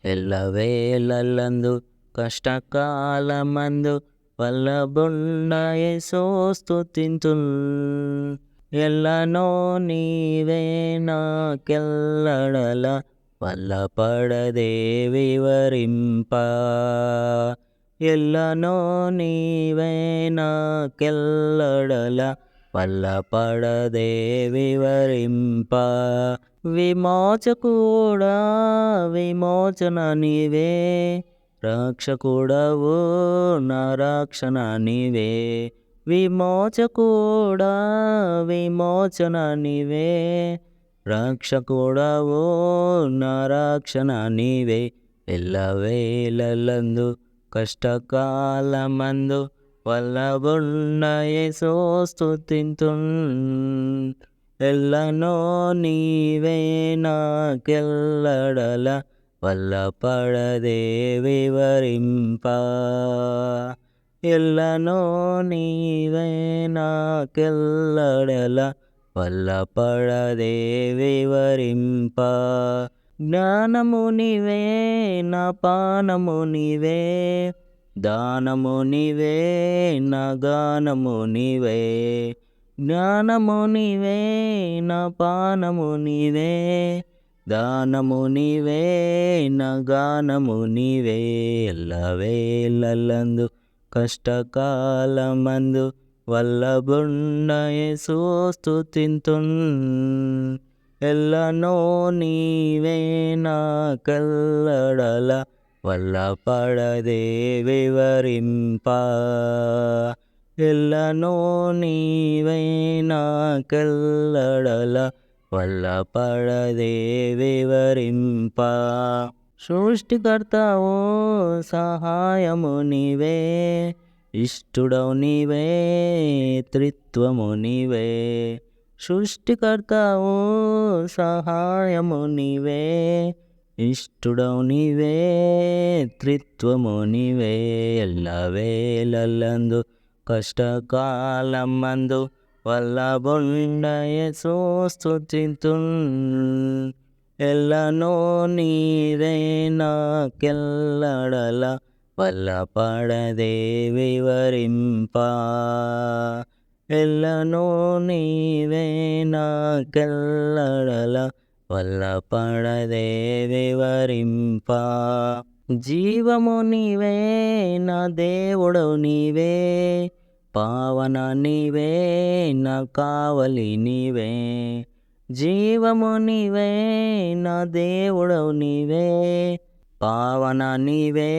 ఎల్లవేళలందు కష్టకాలమందు వల్లబుండ యేసు స్తుతింతున్. ఎల్లనో నీవే నాకెల్లడల వల్లపడదే వివరింప. ఎల్లనో నీవే నాకెల్లడల వల్లపడదే వివరింప. విమోచకుడా విమోచన నీవే, రక్షకుడవు నా రక్షణ నీవే. విమోచకుడా విమోచన నీవే, రక్షకుడవు నా రక్షణ నీవే. ఎల్లవేళలందు కష్టకాలమందు వల్లబుండ యేసు స్తుతింతున్. ఎల్లనో నీవే నాకెల్లడల వల్లపడదే వివరింప. ఎల్లనో నీవే నాకెల్లడల వల్లపడదే వివరింప. జ్ఞానము నీవే నా పానము నీవే, దానము నీవే నా గానము నీవే. జ్ఞానము నీవే నా పానము నీవే, దానము నీవే నా గానము నీవే. ఎల్లవేళలందు కష్టకాలమందు వల్లబుండ యేసు స్తుతింతున్. ఎల్లనో నీవే నాకెల్లడల వల్లపడదే వివరింప. ఎల్లనో నీవే నాకెల్లడల వల్లపడదే వివరింప. సృష్టికర్తవు సహాయము నీవే, ఇష్టుడవు నీవే త్రిత్వము నీవే. సృష్టికర్తవు సహాయము నీవే, ఇష్టుడవు నీవే త్రిత్వము నీవే. ఎల్లవేళలందు కష్టకాలమందు వల్లబుండ యేసు స్తుతింతున్. ఎల్లనో నీవే నాకెల్లడల వల్లపడదే వివరింప. ఎల్లనో నీవే నాకెల్లడల వల్లపడదే వివరింప. జీవము నీవే నా దేవుడవు నీవే, పావన నీవే నా కావలి నీవే. జీవము నీవే నా దేవుడవు నీవే, పావన నీవే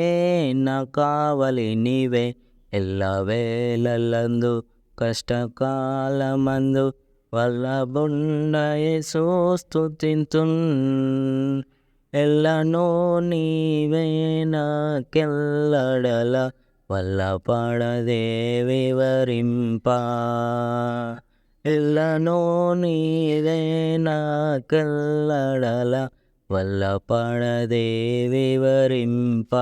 నా కావలి నీవే. ఎల్లవేళలందు కష్టకాలమందు వల్లబుండ యేసు స్తుతింతున్. ఎల్లనో నీవే నాకెల్లడల వల్లపడదే వివరింప. ఎల్లనో నీవే నాకెల్లడల వల్లపడదే వివరింప.